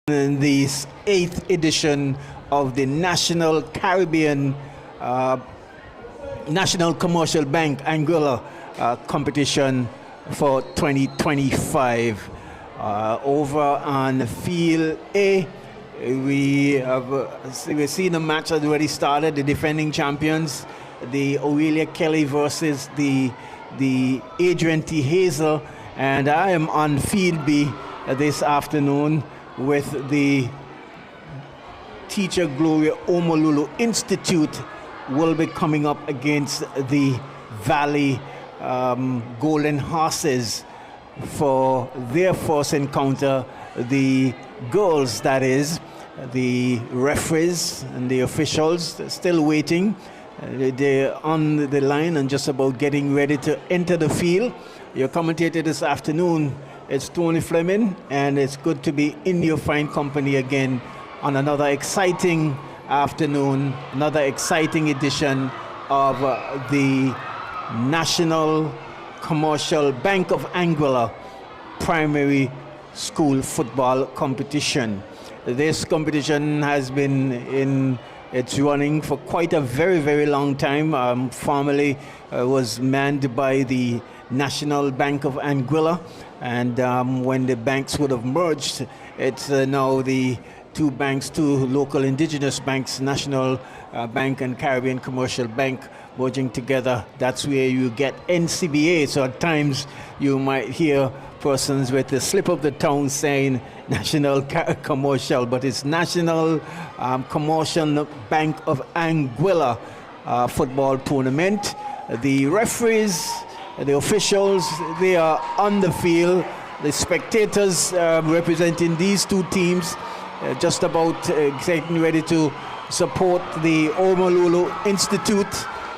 in this 8th edition of the National Commercial Bank Anguilla competition for 2025. Over on Field A, we've seen the match has already started. The defending champions, the Aurelia Kelly versus the Adrian T. Hazel, and I am on Field B this afternoon with the Teacher Gloria Omololu Institute will be coming up against the Valley Golden Horses for their first encounter. The girls, that is, the referees and the officials still waiting. They're on the line and just about getting ready to enter the field. Your commentator this afternoon, it's Tony Fleming, and it's good to be in your fine company again on another exciting afternoon, another exciting edition of the National Commercial Bank of Anguilla Primary School Football Competition. This competition has been in its running for quite a very, very long time. Formerly was manned by the National Bank of Anguilla, and when the banks would have merged, it's now the two local indigenous banks, National Bank and Caribbean Commercial Bank, merging together. That's where you get NCBA. So at times you might hear persons with the slip of the tongue saying National Commercial, but it's National Commercial Bank of Anguilla football tournament. The referees, the officials, they are on the field. The spectators representing these two teams just about getting ready to support the Omololu Institute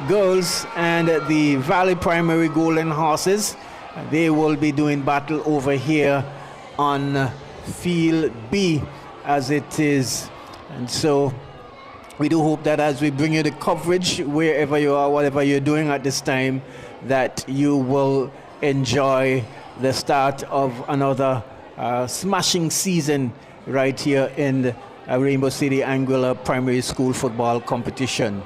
girls and the Valley Primary Golden Horses. They will be doing battle over here on Field B as it is. And so we do hope that as we bring you the coverage, wherever you are, whatever you're doing at this time, that you will enjoy the start of another smashing season right here in the Rainbow City Anguilla Primary School Football Competition.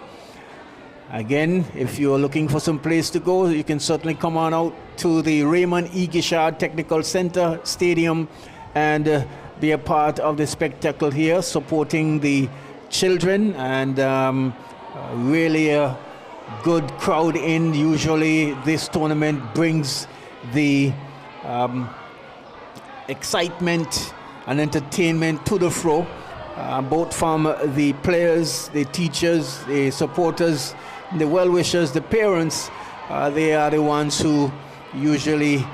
Again, if you're looking for some place to go, you can certainly come on out to the Raymond E. Gishard Technical Center Stadium and be a part of the spectacle here, supporting the children, and really a good crowd in. Usually this tournament brings the excitement and entertainment to the fore, both from the players, the teachers, the supporters, the well-wishers, the parents. They are the ones who usually,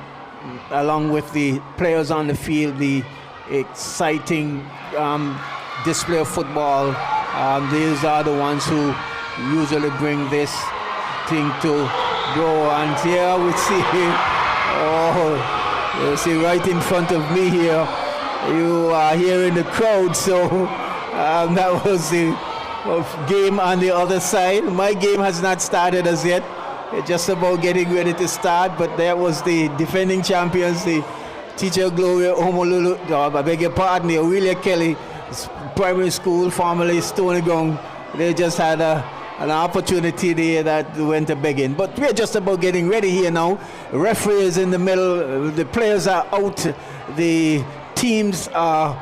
along with the players on the field, the exciting display of football, these are the ones who usually bring this thing to grow. And here we see, you see right in front of me here, you are here in the crowd. So that was the game on the other side. My game has not started as yet. It's just about getting ready to start, but that was the defending champions, the Teacher Gloria Omololu, I beg your pardon, the Aurelia Kelly Primary School, formerly Stony Ground. They just had an opportunity there that went a begging. But we're just about getting ready here now. The referee is in the middle, the players are out, the teams are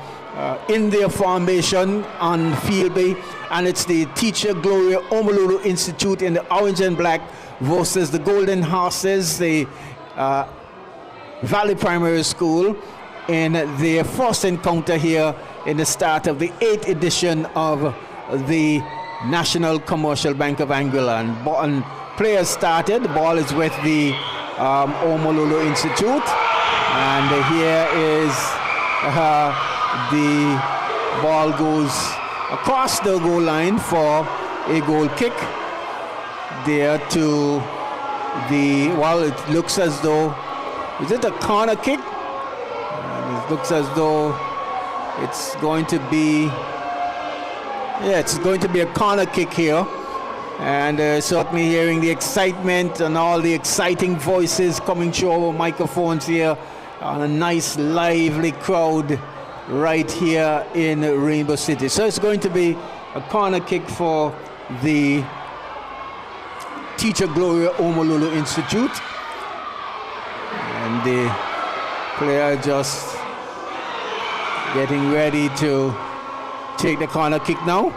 in their formation on Field B, and it's the Teacher Gloria Omololu Institute in the orange and black versus the Golden Horses, the Valley Primary School, in their first encounter here in the start of the 8th edition of the National Commercial Bank of Anguilla. And players started. The ball is with the Omololu Institute, and here is the ball goes across the goal line for a goal kick there to the, well, it looks as though, is it a corner kick? It looks as though it's going to be, yeah, it's going to be a corner kick here. And certainly hearing the excitement and all the exciting voices coming through our microphones here on a nice lively crowd right here in Rainbow City. So it's going to be a corner kick for the Teacher Gloria Omololu Institute. And the player just getting ready to take the corner kick now.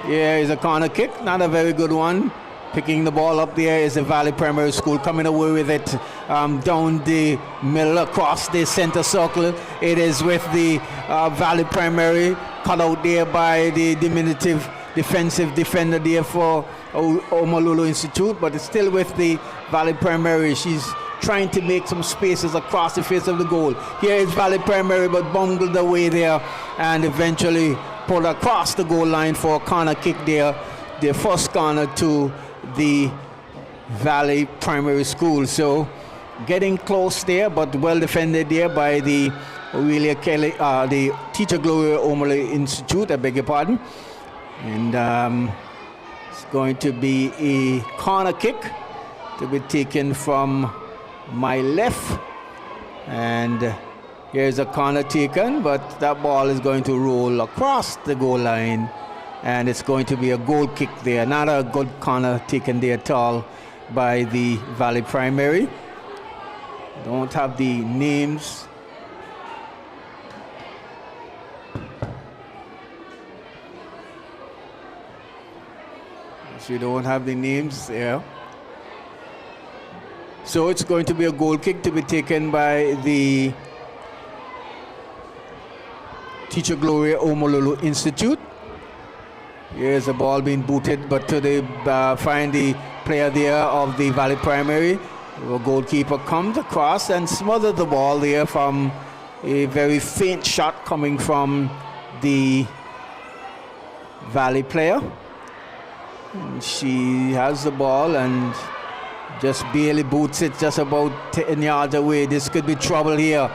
Here is a corner kick, not a very good one. Picking the ball up there is the Valley Primary School, coming away with it down the middle across the center circle. It is with the Valley Primary, cut out there by the diminutive defensive defender there for Omololu Institute, but it's still with the Valley Primary. She's trying to make some spaces across the face of the goal. Here is Valley Primary, but bungled away there and eventually pulled across the goal line for a corner kick there. The first corner to the Valley Primary School. So getting close there, but well defended there by the Aurelia Kelly, the Teacher Gloria Omololu Institute, I beg your pardon. And it's going to be a corner kick to be taken from my left. And here's a corner taken, but that ball is going to roll across the goal line. And it's going to be a goal kick there. Not a good corner taken there at all by the Valley Primary. Don't have the names. So you don't have the names there. So it's going to be a goal kick to be taken by the Teacher Gloria Omololu Institute. Here's the ball being booted, but they find the player there of the Valley Primary. The goalkeeper comes across and smothers the ball there from a very faint shot coming from the Valley player. And she has the ball and just barely boots it just about 10 yards away. This could be trouble here.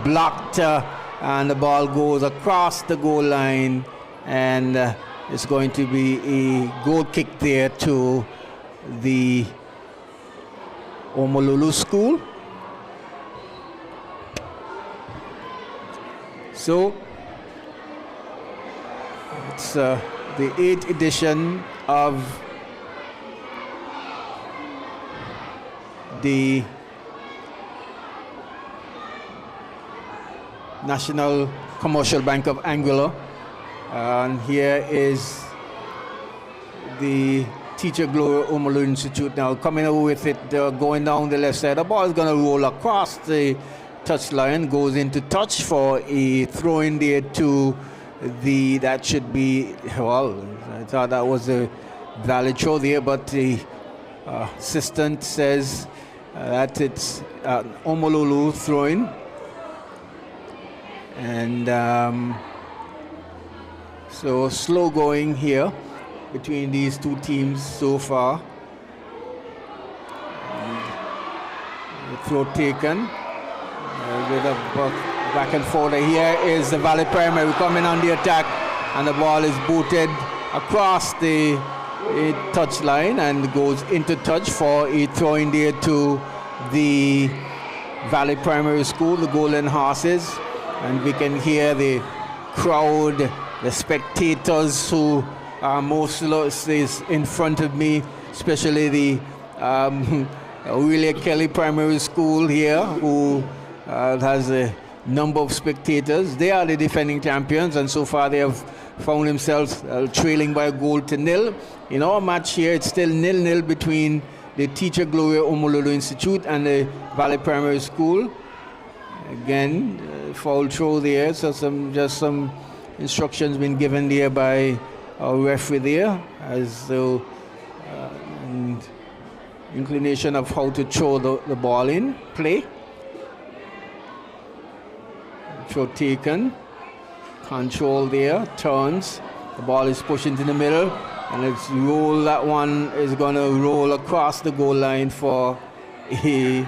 Blocked and the ball goes across the goal line, and it's going to be a goal kick there to the Omololu School. So it's the 8th edition of the National Commercial Bank of Anguilla. And here is the Teacher Gloria Omololu Institute now coming over with it, going down the left side. The ball is going to roll across the touchline, goes into touch for a throw in there to the, that should be, well, I thought that was a valid throw there, but the assistant says that it's Omololu throwing. And so slow going here between these two teams so far. And the throw taken with a back and forth. Here is the Valley Primary coming on the attack, and the ball is booted across the touchline and goes into touch for a throw in there to the Valley Primary School, the Golden Horses. And we can hear the crowd, the spectators who are most is in front of me, especially the Aurelia Kelly Primary School here, who has a number of spectators. They are the defending champions, and so far they have found themselves trailing by a goal to nil. In our match here, it's still 0-0 between the Teacher Gloria Omololu Institute and the Valley Primary School. Again, foul throw there, so some instructions been given there by our referee there, as though inclination of how to throw the ball in play. Throw taken, control there, turns, the ball is pushed into the middle, and it's roll. That one is going to roll across the goal line for a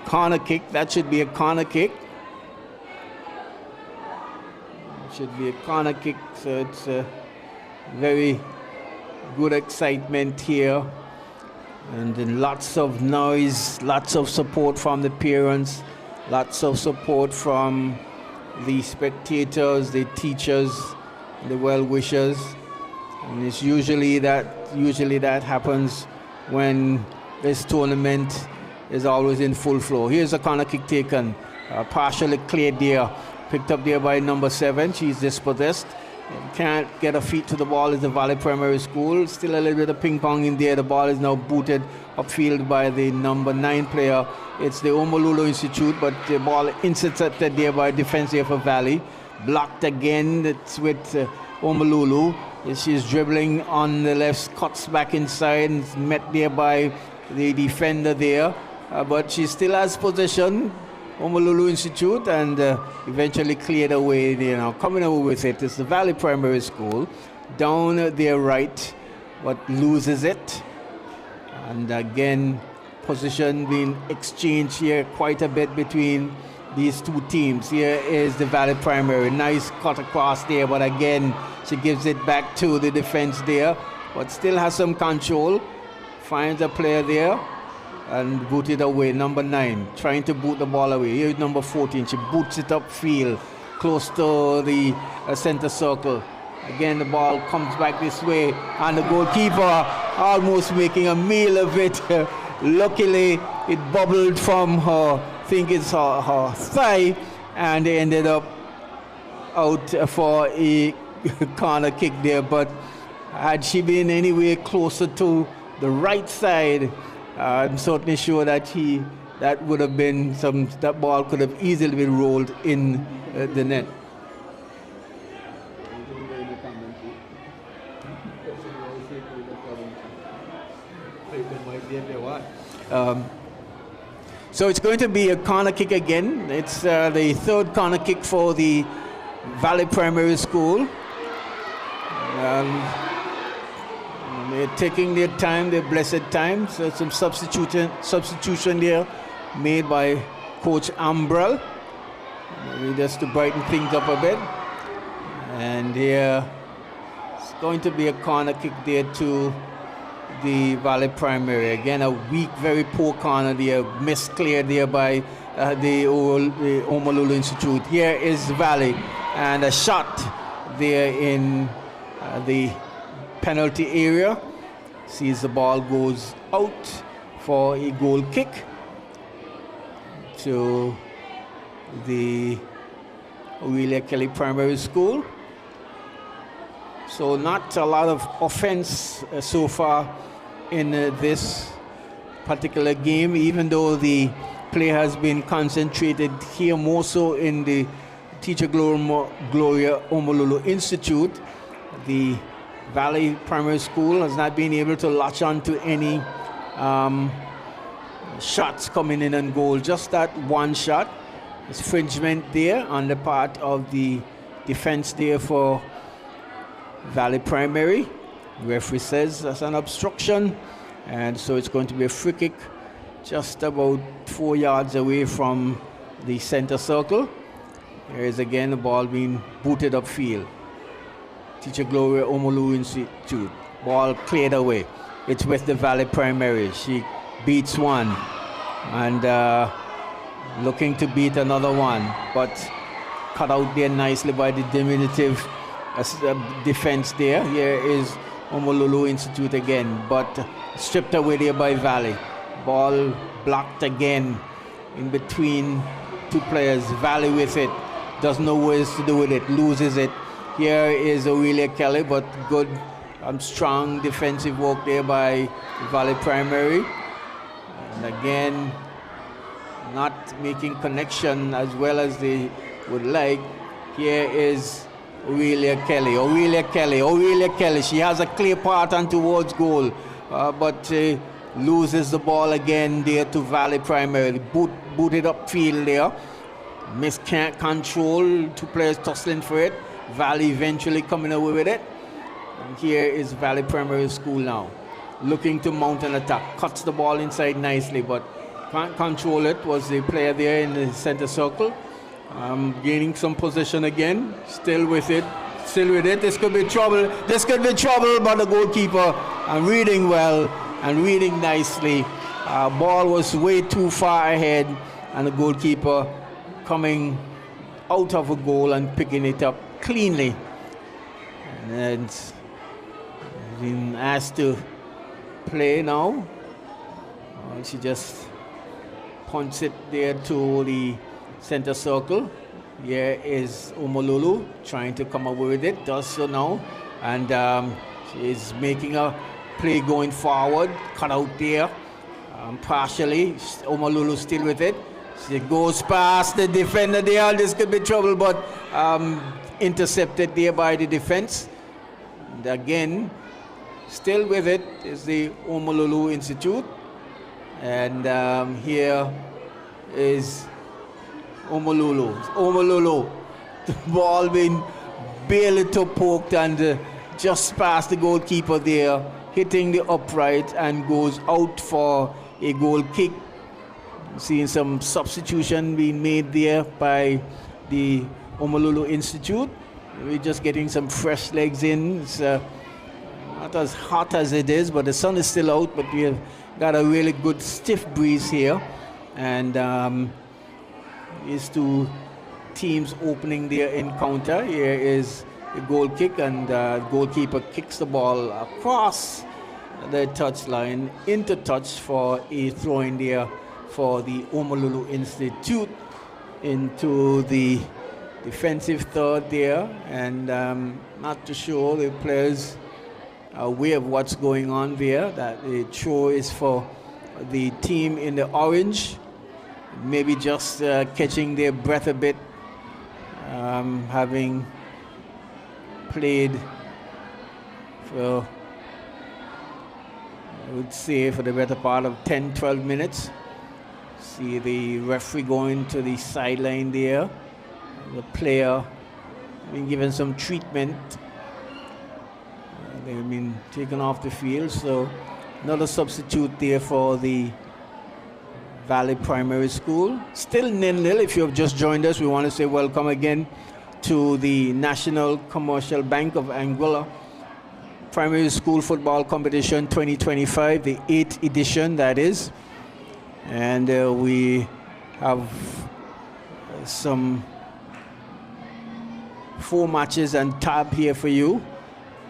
corner kick. That should be a corner kick. Should be a corner kick, so it's a very good excitement here, and then lots of noise, lots of support from the parents, lots of support from the spectators, the teachers, the well-wishers. And it's usually that happens when this tournament is always in full flow. Here's a corner kick taken, partially cleared there, picked up there by number 7. She's dispossessed. Can't get her feet to the ball. Is the Valley Primary School. Still a little bit of ping pong in there. The ball is now booted upfield by the number 9 player. It's the Omololu Institute, but the ball intercepted there by defense here for Valley. Blocked again. It's with Omololu. She's dribbling on the left, cuts back inside, and is met there by the defender there. But she still has possession. Omololu Institute, and eventually cleared away, coming away with it is the Valley Primary School, down their right, but loses it. And again, position being exchanged here quite a bit between these two teams. Here is the Valley Primary, nice cut across there, but again, she gives it back to the defense there, but still has some control, finds a player there, and boot it away. Number 9 trying to boot the ball away. Here's number 14. She boots it upfield close to the center circle. Again, the ball comes back this way, and the goalkeeper almost making a meal of it. Luckily, it bubbled from her, I think it's her thigh, and they ended up out for a corner kick there. But had she been anywhere closer to the right side, I'm certainly sure that that would have been that ball could have easily been rolled in the net. So it's going to be a corner kick again. It's the 3rd corner kick for the Valley Primary School. They're taking their time, their blessed time. So some substitution there made by Coach Ambrell, maybe just to brighten things up a bit. And here it's going to be a corner kick there to the Valley Primary. Again, a weak, very poor corner there, miscleared there by the Omololu Institute. Here is Valley, and a shot there in the penalty area. Sees the ball goes out for a goal kick to the Aurelia Kelly Primary School. So not a lot of offense so far in this particular game, even though the play has been concentrated here more so in the Teacher Gloria Omololu Institute. The Valley Primary School has not been able to latch on to any shots coming in and goal. Just that one shot. Infringement there on the part of the defense there for Valley Primary. The referee says that's an obstruction, and so it's going to be a free kick just about 4 yards away from the center circle. Here is again the ball being booted upfield. Teacher Gloria Omololu Institute. Ball cleared away. It's with the Valley Primary. She beats one and looking to beat another one, but cut out there nicely by the diminutive defense there. Here is Omololu Institute again, but stripped away there by Valley. Ball blocked again in between two players. Valley with it. Doesn't know what to do with it. Loses it. Here is Aurelia Kelly, but good strong defensive work there by Valley Primary. And again, not making connection as well as they would like. Here is Aurelia Kelly. Aurelia Kelly. She has a clear path on towards goal, but loses the ball again there to Valley Primary. Booted upfield there. Miss can't control. Two players tussling for it. Valley eventually coming away with it. And here is Valley Primary School now, looking to mount an attack. Cuts the ball inside nicely, but can't control it. Was the player there in the center circle. Gaining some position again. Still with it. This could be trouble. But the goalkeeper reading well and reading nicely. Ball was way too far ahead, and the goalkeeper coming out of a goal and picking it up cleanly. And been asked to play now. She just punts it there to the center circle. Here is Omololu trying to come away with it, does so now. And she is making a play going forward, cut out there partially. Omololu still with it. She goes past the defender there. This could be trouble, but intercepted there by the defense. And again, still with it is the Omololu Institute. And here is Omololu. The ball being barely poked and just past the goalkeeper there, hitting the upright and goes out for a goal kick. Seeing some substitution being made there by the Omololu Institute. We're just getting some fresh legs in. It's not as hot as it is, but the sun is still out, but we have got a really good stiff breeze here. And these two teams opening their encounter. Here is a goal kick, and goalkeeper kicks the ball across the touchline into touch for a throw in there for the Omololu Institute into the defensive third there. And not too sure the players are aware of what's going on there, that the throw is for the team in the orange, maybe just catching their breath a bit, having played for, I would say, for the better part of 10-12 minutes. See the referee going to the sideline there. The player being given some treatment. They've been taken off the field, so another substitute there for the Valley Primary School. Still 0-0. If you have just joined us, we want to say welcome again to the National Commercial Bank of Anguilla Primary School Football Competition 2025, the 8th edition, that is. And we have some 4 matches and tab here for you.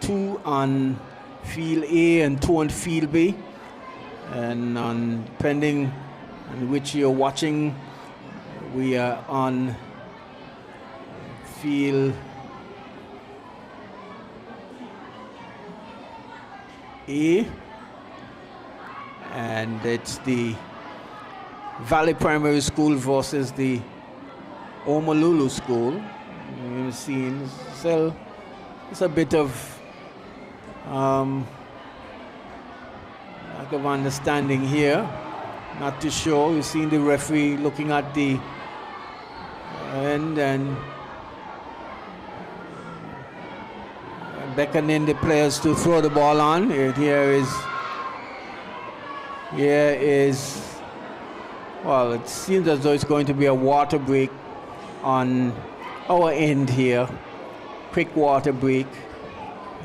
2 on field A and 2 on field B. And depending on which you're watching, we are on field A, and it's the Valley Primary School versus the Omololu School. You've seen so it's a bit of lack of understanding here. Not too sure. You've seen the referee looking at the end and beckoning the players to throw the ball on. Here is, well, it seems as though it's going to be a water break on our end here. Quick water break.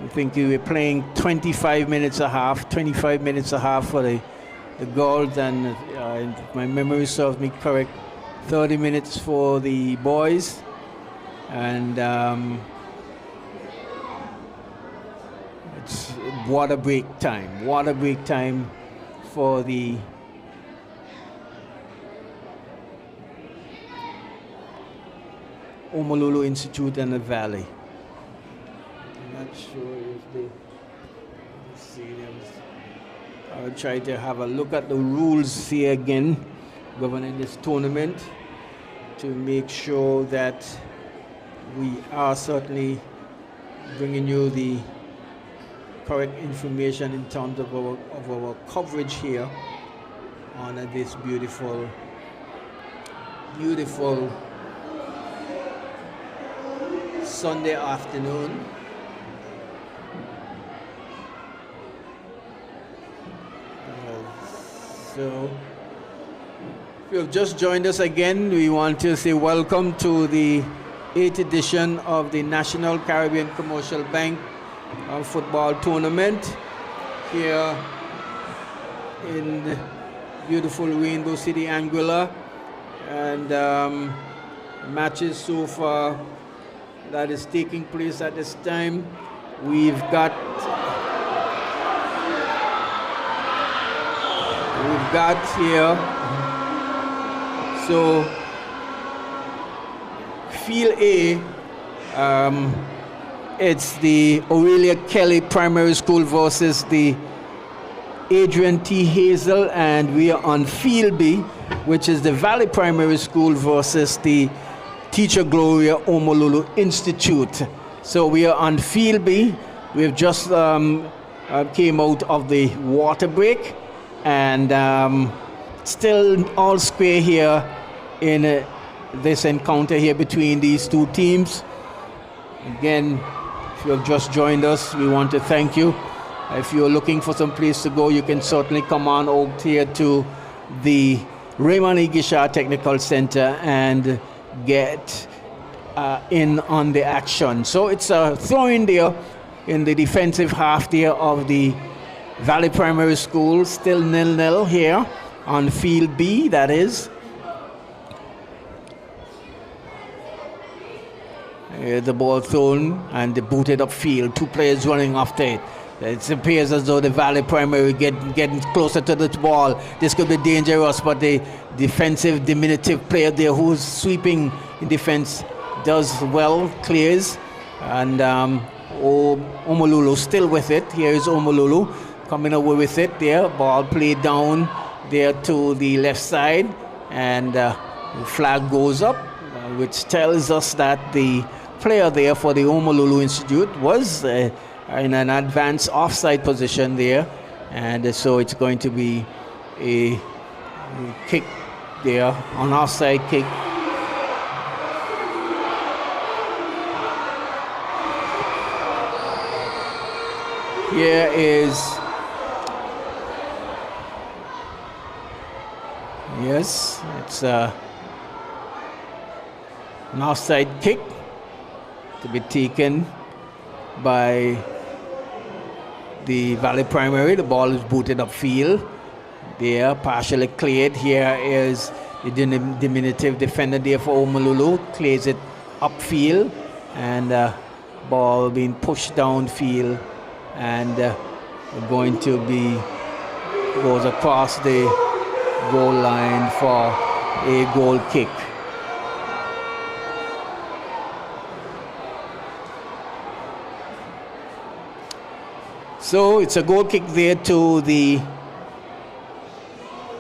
I think we were playing 25 minutes a half for the girls, and if my memory serves me correct, 30 minutes for the boys. And it's water break time for the Omololu Institute and the Valley. I'm not sure if they see them. I'll try to have a look at the rules here again governing this tournament to make sure that we are certainly bringing you the correct information in terms of our coverage here on this beautiful Sunday afternoon. So, if you have just joined us again, we want to say welcome to the 8th edition of the National Caribbean Commercial Bank Football Tournament here in beautiful Rainbow City, Anguilla. And matches so far that is taking place at this time. We've got here, so Field A, it's the Aurelia Kelly Primary School versus the Adrian T. Hazel, and we are on Field B, which is the Valley Primary School versus the Teacher Gloria Omololu Institute. So we are on Field B. We've just came out of the water break, and still all square here in this encounter here between these two teams. Again, if you have just joined us, we want to thank you. If you're looking for some place to go, you can certainly come on out here to the Raymond E. Gishar Technical Center and get in on the action. So it's a throw-in there in the defensive half there of the Valley Primary School. Still 0-0 here on Field B, that is. The ball thrown and the booted upfield. Two players running after it. It appears as though the Valley Primary getting closer to the ball. This could be dangerous, but the defensive diminutive player there who's sweeping in defense does well, clears, and Omololu still with it. Here is Omololu coming away with it there. Ball played down there to the left side, and the flag goes up, which tells us that the player there for the Omololu Institute was in an advanced offside position there, and so it's going to be a kick there, an offside kick. Here is, yes, it's an offside kick to be taken by the Valley Primary. The ball is booted upfield. There, partially cleared. Here is the diminutive defender there for Omololu. Clears it upfield, and ball being pushed downfield, and going to be goes across the goal line for a goal kick. So it's a goal kick there to the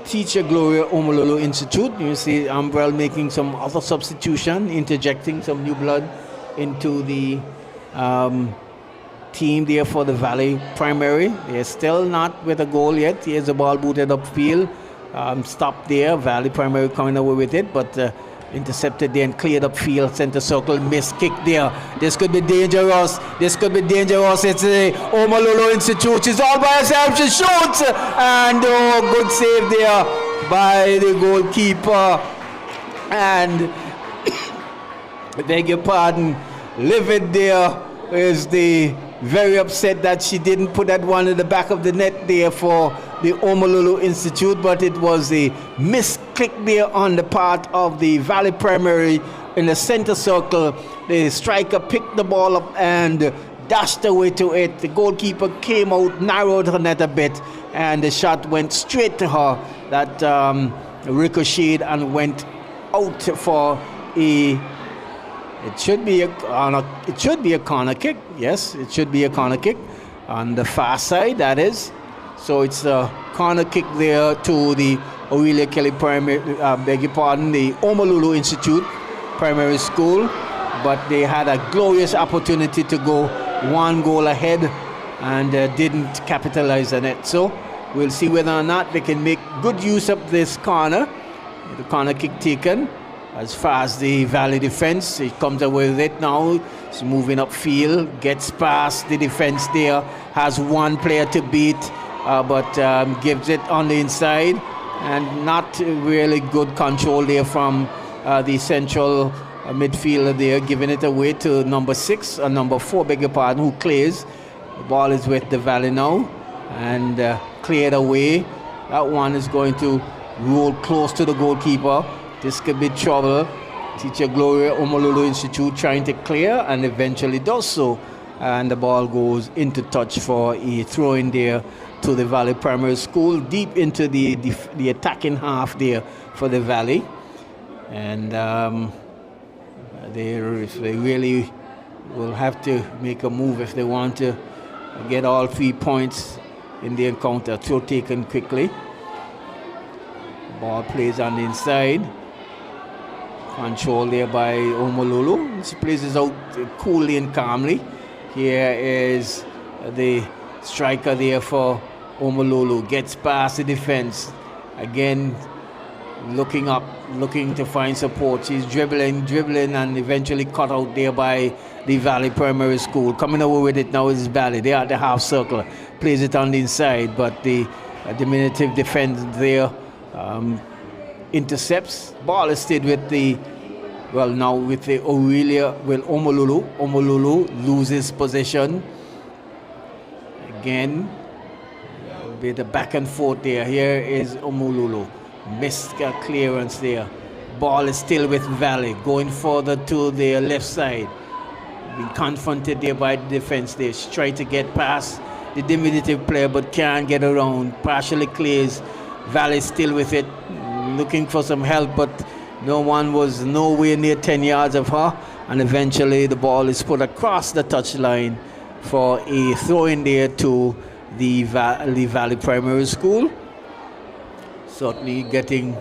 Teacher Gloria Omololu Institute. You see Umbrell making some other substitution, interjecting some new blood into the team there for the Valley Primary. They're still not with a goal yet. Here's the ball booted upfield. Stopped there. Valley Primary coming away with it, but intercepted there and cleared upfield. Center circle, missed kick there. This could be dangerous. This could be dangerous. It's the Omololu Institute. She's all by herself. She shoots, and good save there by the goalkeeper. And I beg your pardon, Livid there is the very upset that she didn't put that one in the back of the net there for the Omololu Institute, but it was a misclick there on the part of the Valley Primary in the center circle. The striker picked the ball up and dashed away to it. The goalkeeper came out, narrowed her net a bit, and the shot went straight to her. That ricocheted and went out for a. It should be a corner kick. Yes, it should be a corner kick on the far side, that is. So it's a corner kick there to the Aurelia Kelly Primary, the Omololu Institute Primary School. But they had a glorious opportunity to go one goal ahead and didn't capitalize on it. So we'll see whether or not they can make good use of this corner. The corner kick taken. As far as the Valley defense, it comes away with it now. It's moving upfield, gets past the defense there, has one player to beat, but gives it on the inside, and not really good control there from the central midfielder there, giving it away to number 6, or number 4, beg your pardon, who clears. The ball is with the Valley now, and cleared away. That one is going to roll close to the goalkeeper. This could be trouble. Teacher Gloria Omololu Institute trying to clear and eventually does so. And the ball goes into touch for a throw in there to the Valley Primary School, deep into the attacking half there for the Valley. And they really will have to make a move if they want to get all 3 points in the encounter. Throw taken quickly. Ball plays on the inside. Control there by Omololu. She plays it out coolly and calmly. Here is the striker there for Omololu. Gets past the defense. Again, looking up, looking to find support. She's dribbling, and eventually cut out there by the Valley Primary School. Coming over with it now is Valley. They are at the half circle. Plays it on the inside, but the diminutive defense there intercepts. Ball is stayed with the Aurelia, Omololu. Omololu loses possession. Again, with the back and forth there. Here is Omololu. Missed clearance there. Ball is still with Valley. Going further to the left side. Being confronted there by the defense there. She tried to get past the diminutive player but can't get around. Partially clears. Valley still with it. Looking for some help, but no one was nowhere near 10 yards of her, and eventually the ball is put across the touchline for a throw in there to the Valley Primary School. Certainly getting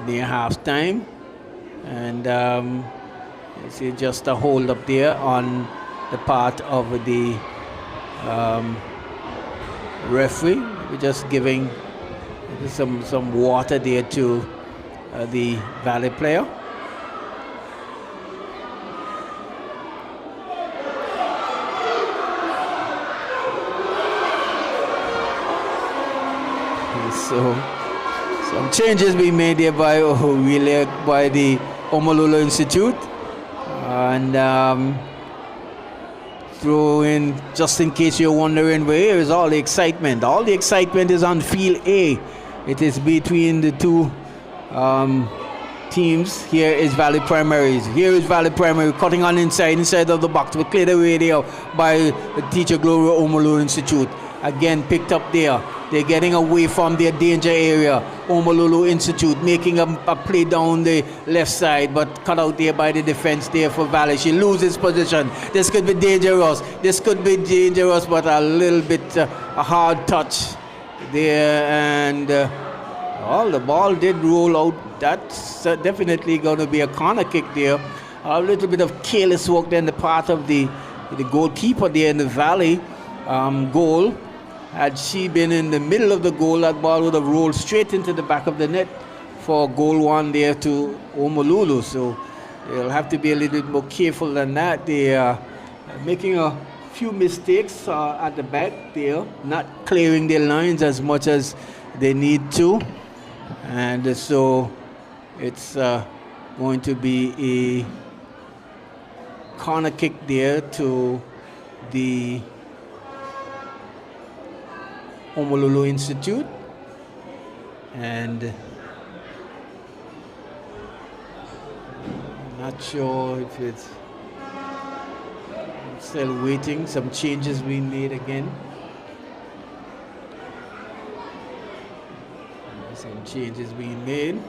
near halftime, and you see just a hold up there on the part of the referee. We're just giving some water there to the Valley player. So some changes being made there by the Omololu Institute, and throw in, just in case you're wondering where is all the excitement. All the excitement is on field A. It is between the two teams. Here is Valley Primaries. Here is Valley Primary cutting on inside of the box. We cleared away there by Teacher Gloria Omololu Institute. Again picked up there. They're getting away from their danger area. Omololu Institute making a play down the left side, but cut out there by the defense there for Valley. She loses position. This could be dangerous. But a little bit a hard touch there, and the ball did roll out. That's definitely going to be a corner kick there. A little bit of careless work there on the part of the goalkeeper there in the Valley goal. Had she been in the middle of the goal, that ball would have rolled straight into the back of the net for goal one there to Omololu. So they'll have to be a little bit more careful than that. They are making a few mistakes at the back there, not clearing their lines as much as they need to. And so it's going to be a corner kick there to the Omololu Institute, and I'm not sure if it's still waiting. Some changes being made again. Some changes being made.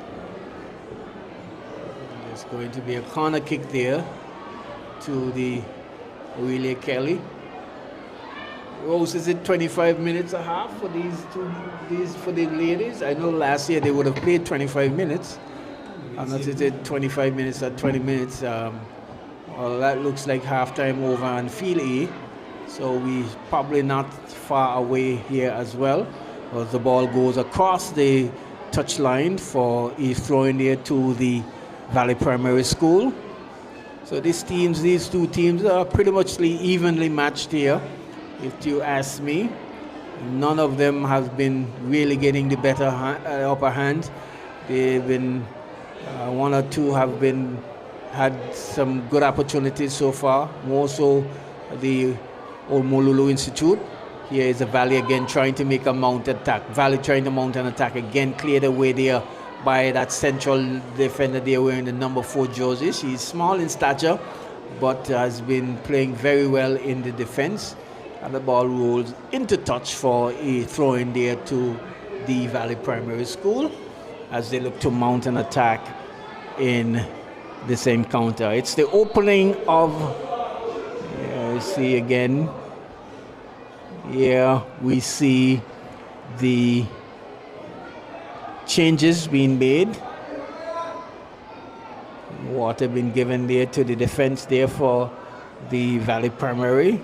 There's going to be a corner kick there to the Aurelia Kelly. Rose, is it 25 minutes a half for for the ladies? I know last year they would have played 25 minutes. I'm not is it 25 minutes or 20 minutes. Well, that looks like halftime over on field A. So we probably not far away here as well, as the ball goes across the touchline for a throw in there to the Valley Primary School. So these two teams are pretty much evenly matched here. If you ask me, none of them have been really getting the better upper hand. They've been one or two have had some good opportunities so far. More so, the Omololu Institute. Here is the Valley again trying to make a mount attack. Valley trying to mount an attack again, cleared away there by that central defender there wearing the number 4 jersey. She's small in stature, but has been playing very well in the defense. And the ball rolls into touch for a throw in there to the Valley Primary School as they look to mount an attack in this encounter. It's the opening of, you see again, here we see the changes being made. Water being given there to the defense there for the Valley Primary,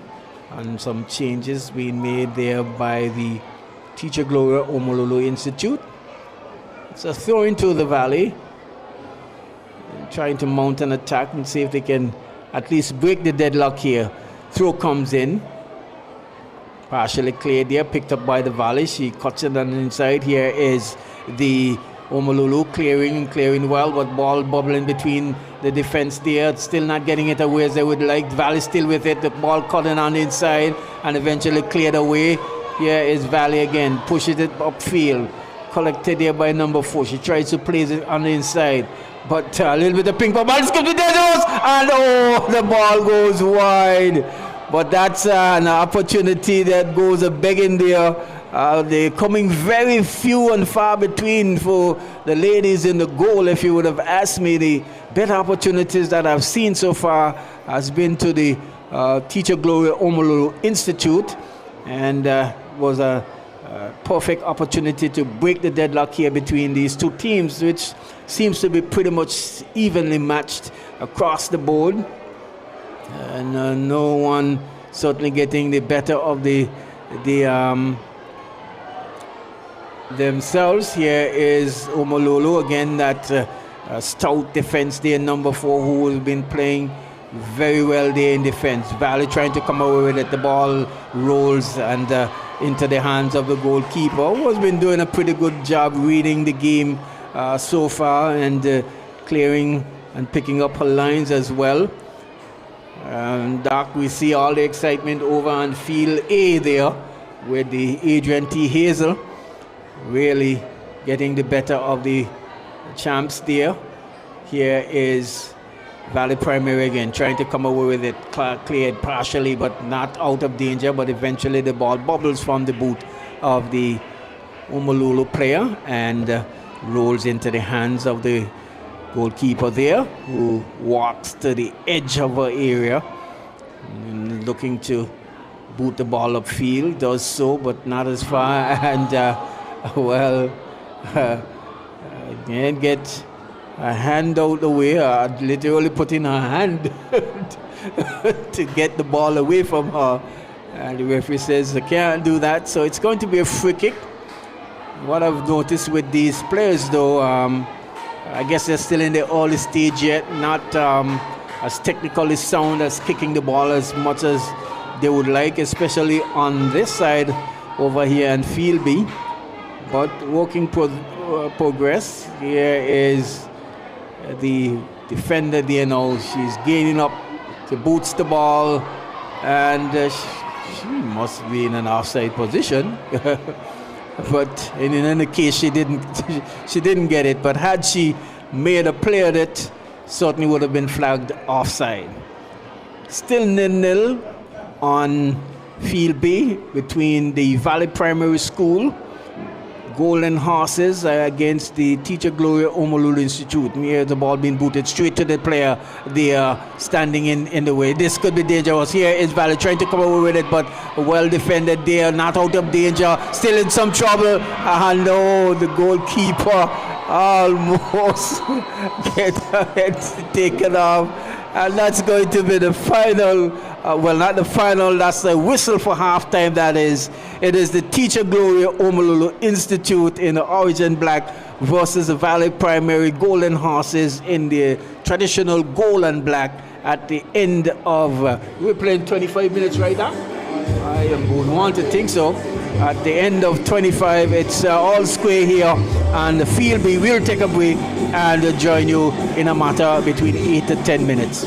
and some changes being made there by the Teacher Gloria Omololu Institute. It's a throw into the Valley, trying to mount an attack and see if they can at least break the deadlock here. Throw comes in, partially cleared there, picked up by the Valley. She cuts it on the inside. Here is the Omololu clearing well, but ball bubbling between the defense there, still not getting it away as they would like. Valley still with it, the ball cutting on the inside and eventually cleared away. Here is Valley again, pushes it upfield, collected here by number 4. She tries to place it on the inside, but a little bit of ping pong ball, it's going to be dangerous, and oh, the ball goes wide. But that's an opportunity that goes a begging there. They're coming very few and far between for the ladies in the goal. If you would have asked me, the better opportunities that I've seen so far has been to the Teacher Gloria Omololu Institute, and was a perfect opportunity to break the deadlock here between these two teams, which seems to be pretty much evenly matched across the board. And no one certainly getting the better of the themselves. Here is Omololu again, that stout defense there, number 4, who has been playing very well there in defense. Valley trying to come away with it. The ball rolls and into the hands of the goalkeeper, who has been doing a pretty good job reading the game so far, and clearing and picking up her lines as well. Doc, we see all the excitement over on field A there with the Adrian T. Hazel really getting the better of the champs there. Here is Valley Primary again, trying to come away with it, cleared partially but not out of danger, but eventually the ball bubbles from the boot of the Omololu player and rolls into the hands of the goalkeeper there, who walks to the edge of her area and looking to boot the ball upfield. Does so, but not as far, and can't get a hand out the way. Literally putting her hand to get the ball away from her, and the referee says I can't do that, so it's going to be a free kick. What I've noticed with these players, though, I guess they're still in the early stage yet, not as technically sound as kicking the ball as much as they would like, especially on this side over here in field B. But working progress. Here is the defender there now. She's gaining up, she boots the ball, and she must be in an offside position. But in any case, she didn't get it. But had she made a play at it, certainly would have been flagged offside. Still 0-0 on field B between the Valley Primary School Golden Horses against the Teacher Gloria Omololu Institute. Here the ball being booted straight to the player there, standing in the way. This could be dangerous. Here is Valley trying to come away with it, but well defended there, not out of danger, still in some trouble. And no, the goalkeeper almost get her head taken off. And that's going to be the final, well, not the final, that's the whistle for halftime, that is. It is the Teacher Gloria Omololu Institute in the orange and black versus the Valley Primary Golden Horses in the traditional gold and black at the end of, we're playing 25 minutes right now? I am going to want to think so. At the end of 25, it's all square here, and the field B will take a break and join you in a matter between 8 to 10 minutes.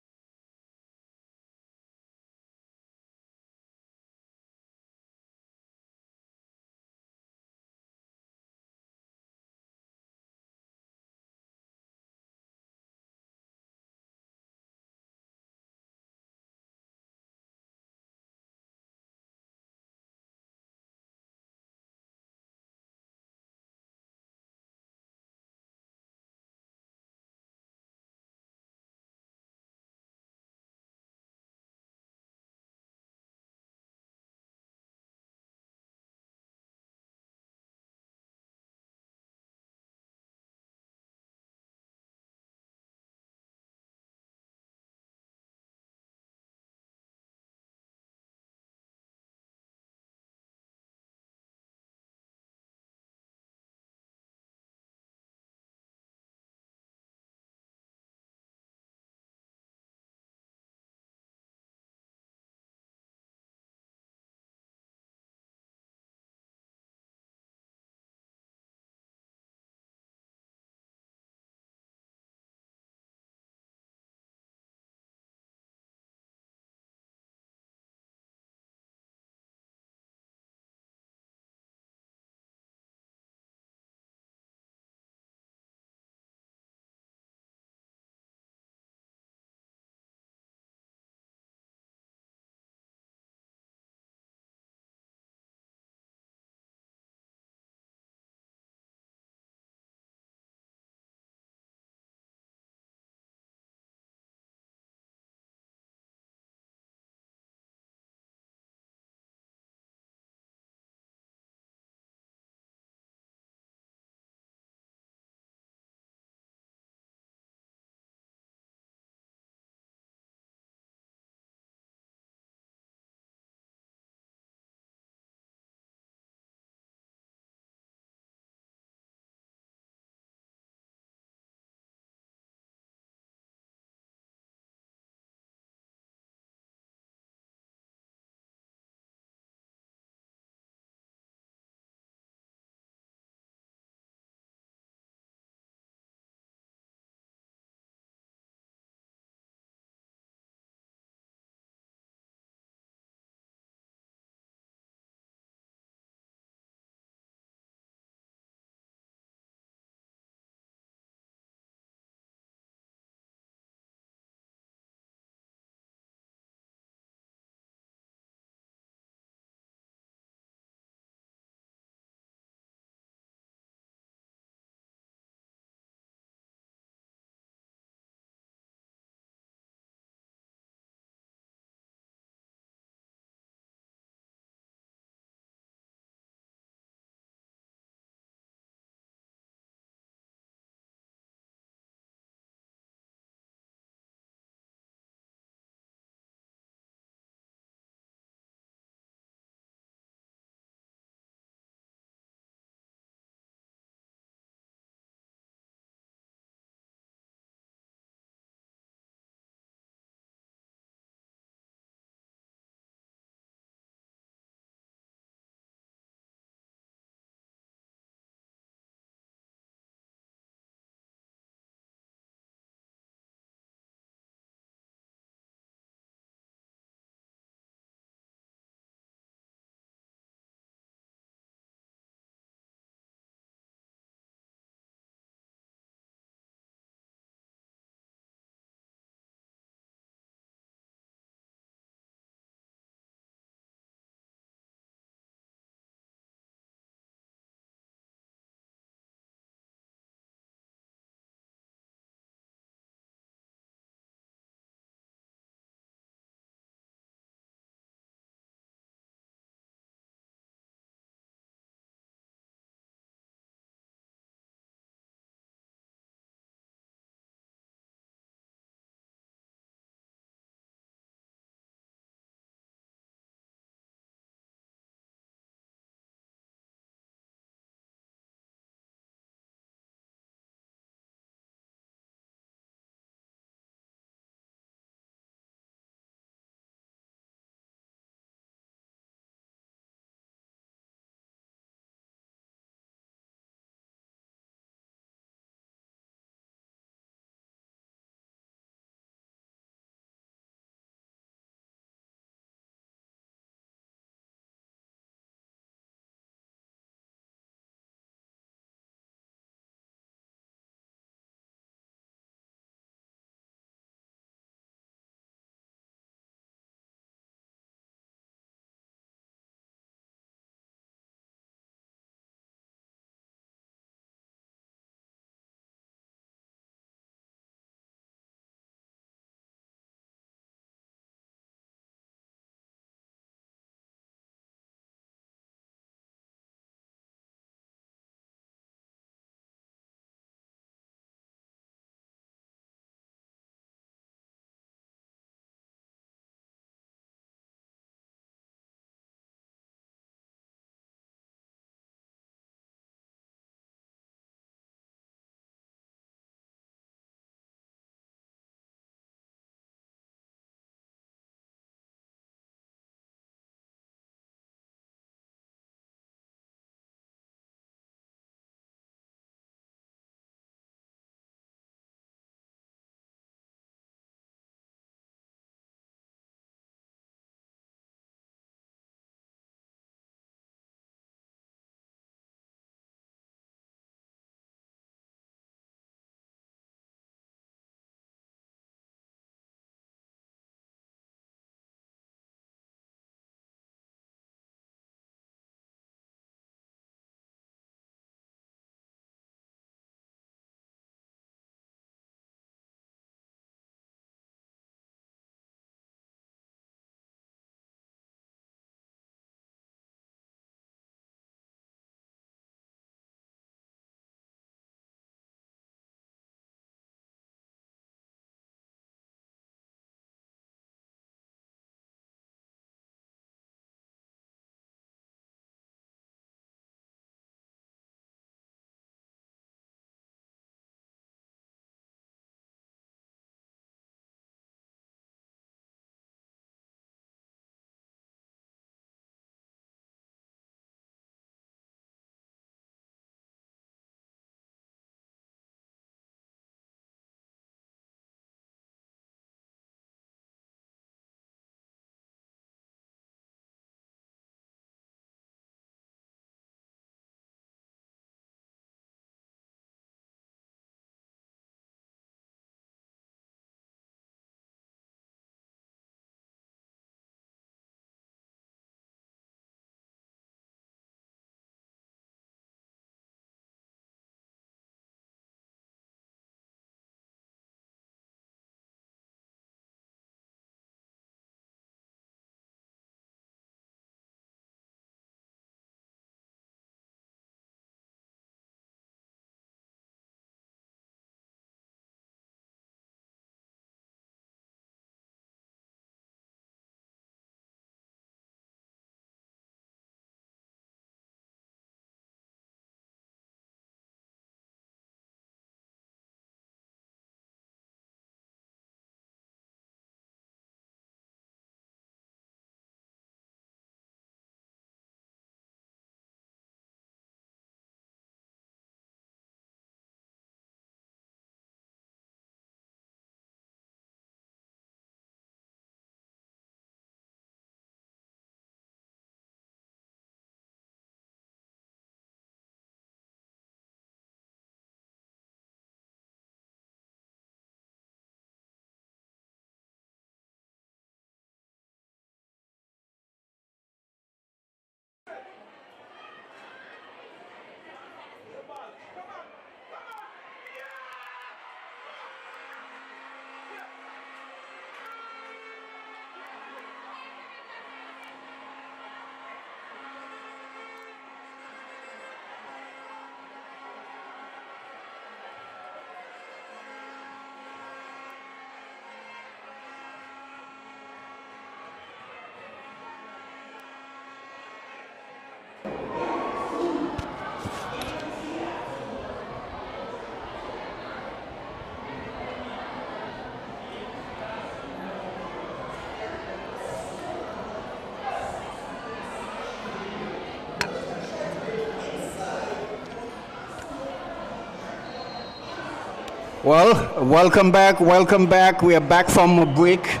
Well, welcome back. Welcome back. We are back from a break,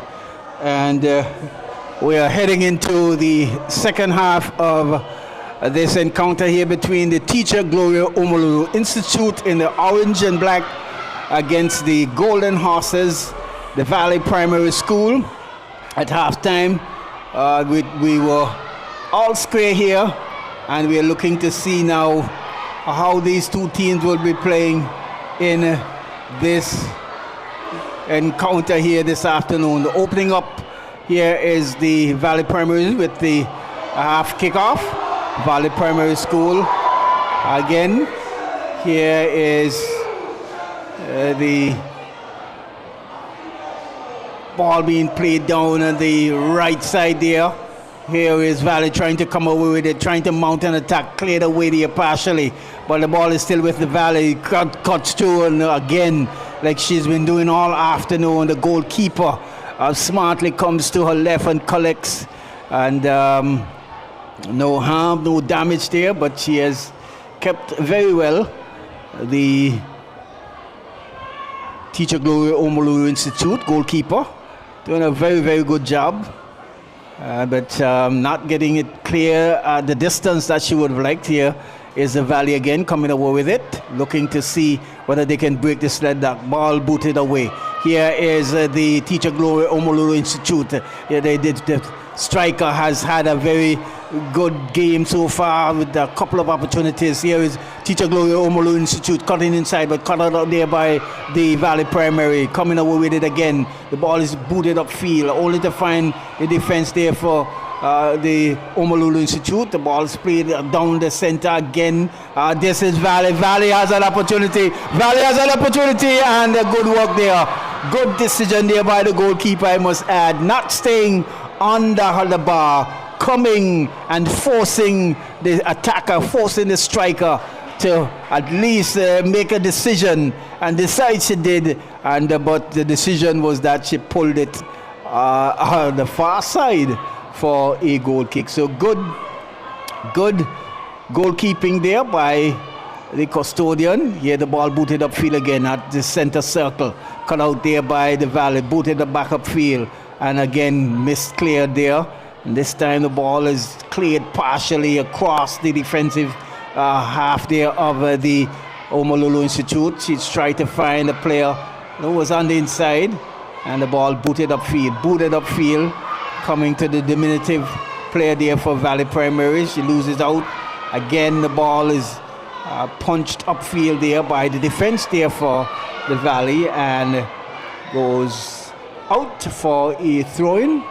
and we are heading into the second half of this encounter here between the Teacher Gloria Omololu Institute in the orange and black against the Golden Horses, the Valley Primary School. At halftime, we were all square here, and we are looking to see now how these two teams will be playing in this encounter here this afternoon. The opening up here is the Valley Primary with the half kickoff. Valley Primary School again. Here is the ball being played down on the right side there. Here is Valley trying to come away with it, trying to mount an attack, cleared away there partially, but the ball is still with the Valley. Cuts through, and again, like she's been doing all afternoon, the goalkeeper smartly comes to her left and collects, and no harm, no damage there, but she has kept very well the Teacher Gloria Omololu Institute goalkeeper, doing a very, very good job. But not getting it clear at the distance that she would have liked. Here is the Valley again coming away with it, looking to see whether they can break the sled. That ball booted away. Here is the Teacher Gloria Omololu Institute. The striker has had a very good game so far with a couple of opportunities. Here is Teacher Gloria Omololu Institute cutting inside, but cut out there by the Valley Primary, coming away with it again. The ball is booted upfield, only to find the defense there for the Omololu Institute. The ball is played down the center again. This is Valley. Valley has an opportunity. Valley has an opportunity, and good work there. Good decision there by the goalkeeper, I must add. Not staying under the bar, coming and forcing the attacker, forcing the striker to at least make a decision, and decide she did, and but the decision was that she pulled it on the far side for a goal kick. So good goalkeeping there by the custodian. Here the ball booted upfield again at the center circle, cut out there by the Valley, booted the back upfield, and again missed cleared there. And this time the ball is cleared partially across the defensive half there of the Omololu Institute. She's trying to find a player who was on the inside, and the ball booted upfield, coming to the diminutive player there for Valley Primary. She loses out. Again, the ball is punched upfield there by the defense there for the Valley, and goes out for a throw-in.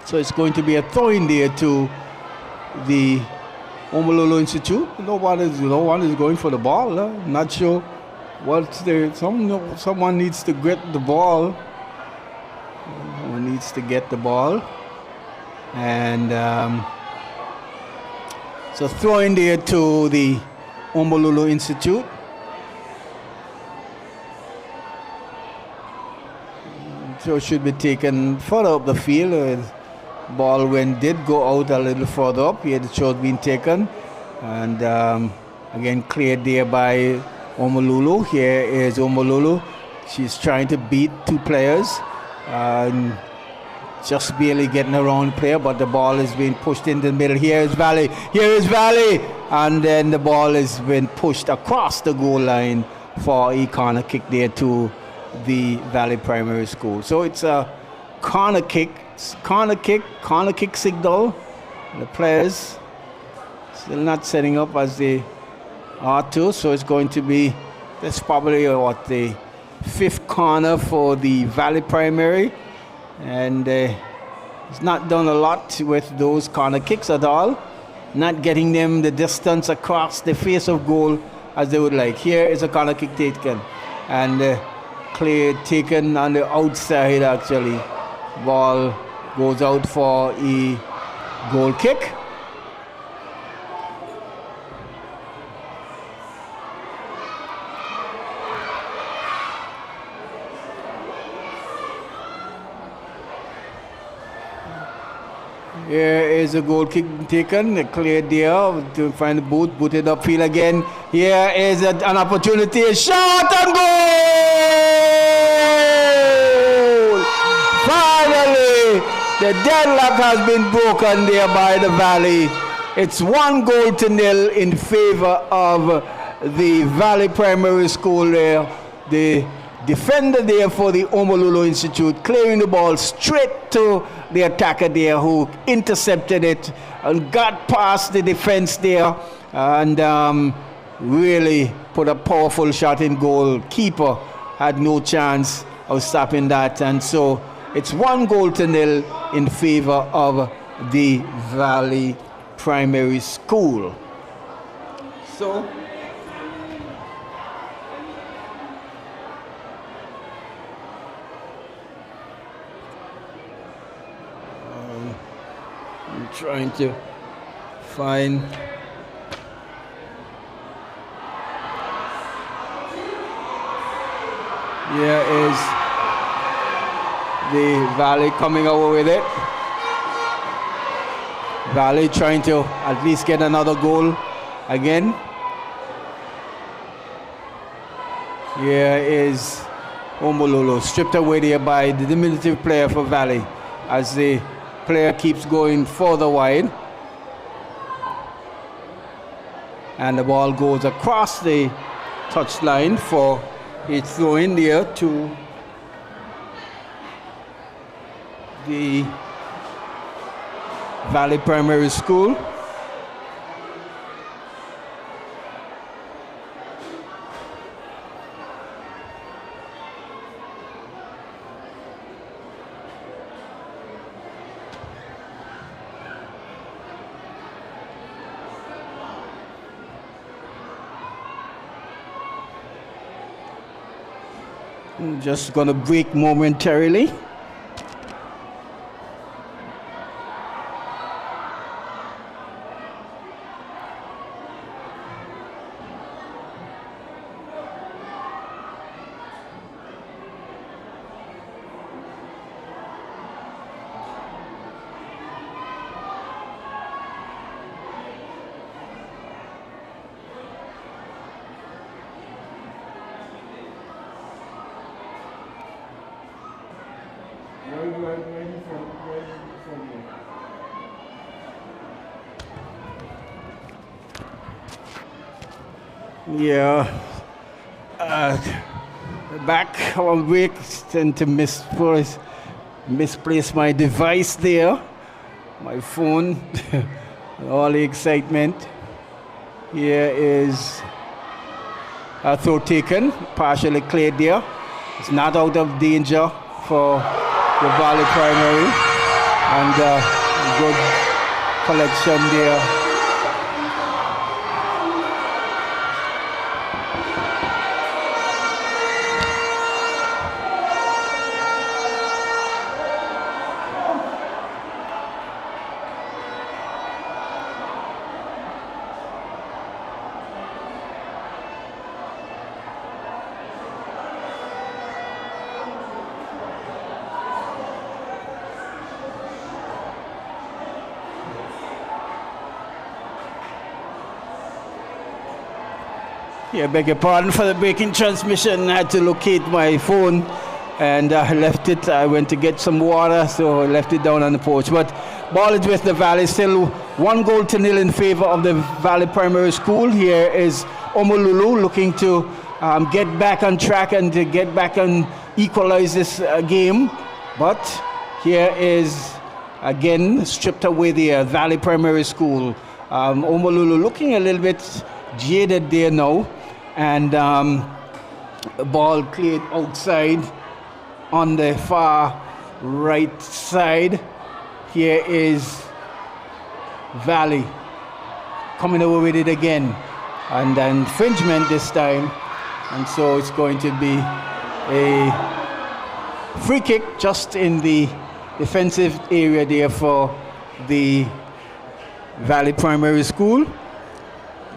So it's going to be a throw-in there to the Omololu Institute. No one is going for the ball. Not sure what someone needs to get the ball. Someone needs to get the ball. And so throw-in there to the Omololu Institute. So it should be taken further up the field. Ball did go out a little further up. Here the shot being taken, and again cleared there by Omololu. Here is Omololu. She's trying to beat two players, just barely getting around the player, but the ball is being pushed in the middle. Here is Valley. And then the ball is being pushed across the goal line for a corner kick there to the Valley Primary School. So it's a corner kick signal. The players still not setting up as they are to, so it's going to be, that's probably the fifth corner for the Valley Primary, and it's not done a lot with those corner kicks at all, not getting them the distance across the face of goal as they would like. Here is a corner kick taken, and clear taken on the outside actually. Ball goes out for a goal kick. Here is a goal kick taken, cleared there to find the booted upfield again. Here is an opportunity, shot and goal! The deadlock has been broken there by the Valley. It's 1-0 in favor of the Valley Primary School there. The defender there for the Omololo Institute clearing the ball straight to the attacker there who intercepted it and got past the defense there and really put a powerful shot in goal. Keeper had no chance of stopping that, and so it's 1-0 in favor of the Valley Primary School. So I'm trying to find here is the Valley coming over with it. Valley trying to at least get another goal again. Here is Omololo stripped away there by the diminutive player for Valley as the player keeps going further wide. And the ball goes across the touchline for a throw in there to the Valley Primary School. I'm just going to break momentarily. Yeah, back on break, tend to misplace my device there, my phone, all the excitement. Here is a throw taken, partially cleared there. It's not out of danger for the Valley Primary, and good collection there. Yeah, beg your pardon for the breaking transmission. I had to locate my phone and I left it. I went to get some water, so I left it down on the porch. But ball is with the Valley, still 1-0 in favor of the Valley Primary School. Here is Omololo looking to get back on track and to get back and equalize this game. But here is again stripped away the Valley Primary School. Omololo looking a little bit jaded there now. And ball cleared outside on the far right side. Here is Valley coming over with it again, and then infringement this time, and so it's going to be a free kick just in the defensive area there for the Valley Primary School.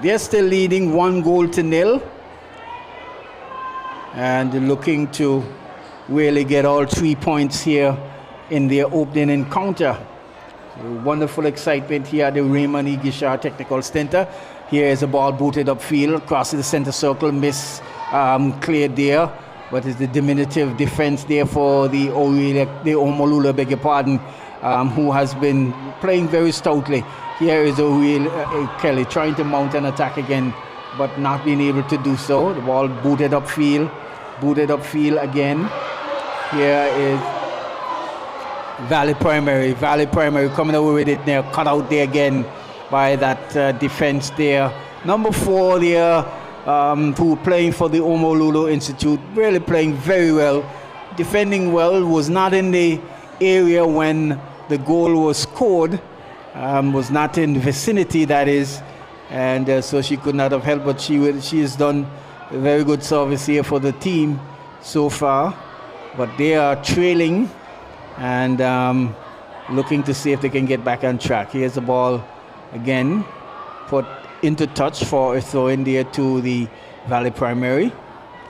They're still leading 1-0 and looking to really get all 3 points here in their opening encounter. So wonderful excitement here at the Raymond E. Gishar Technical Center. Here is a ball booted upfield across the center circle, cleared there, but it's the diminutive defense there for the Omololo, beg your pardon, who has been playing very stoutly. Here is Kelly trying to mount an attack again, but not being able to do so. The ball booted upfield again. Here is Valley Primary coming away with it there, cut out there again by that defense there. Number 4 there, who playing for the Omololu Institute, really playing very well, defending well, was not in the area when the goal was scored, was not in the vicinity, that is, and so she could not have helped, but she has done a very good service here for the team so far. But they are trailing and looking to see if they can get back on track. Here's the ball again, put into touch for a throw in there to the Valley Primary,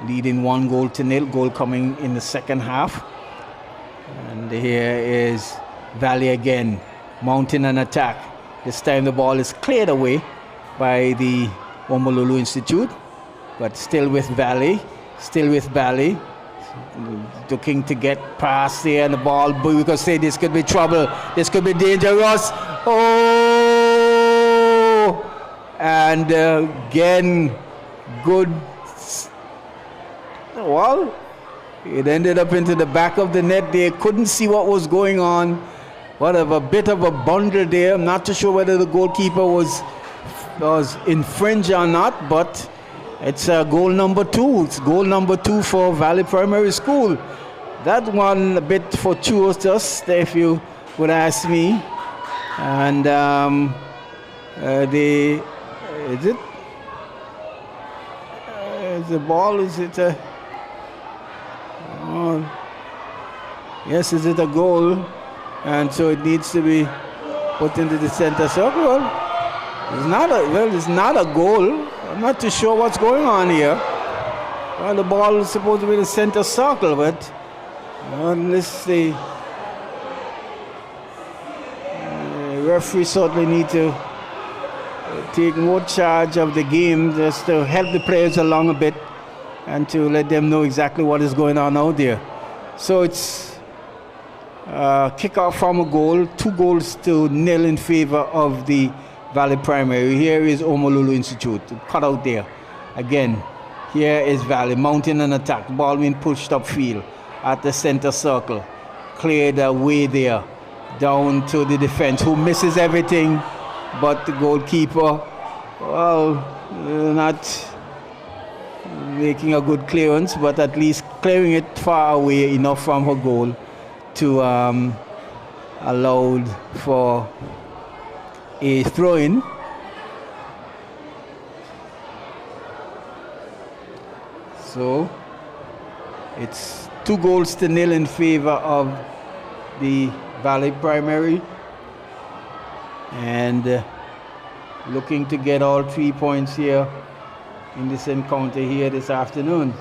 leading 1-0. Goal coming in the second half. And here is Valley again, mounting an attack. This time the ball is cleared away by the Omololu Institute, but still with Valley. Looking to get past there, and the ball, we could say this could be trouble. This could be dangerous. Oh! And again, good. Well, it ended up into the back of the net. They couldn't see what was going on. What a bit of a bundle there. I'm not too sure whether the goalkeeper was infringed or not, but it's goal number 2. It's goal number 2 for Valley Primary School. That one a bit fortuitous, if you would ask me. And yes, is it a goal? And so it needs to be put into the center circle. Well, it's not a goal. I'm not too sure what's going on here. Well, the ball is supposed to be in the center circle, but unless the referee certainly need to take more charge of the game, just to help the players along a bit and to let them know exactly what is going on out there. So it's kick-off from a goal, 2-0 in favor of the Valley Primary. Here is Omololu Institute, cut out there. Again, here is Valley, mounting an attack. Ball being pushed upfield at the center circle. Cleared away there, down to the defense, who misses everything, but the goalkeeper, well, not making a good clearance, but at least clearing it far away enough from her goal to allow for a throw-in. So it's 2-0 in favor of the Valley Primary, and looking to get all 3 points here in this encounter here this afternoon.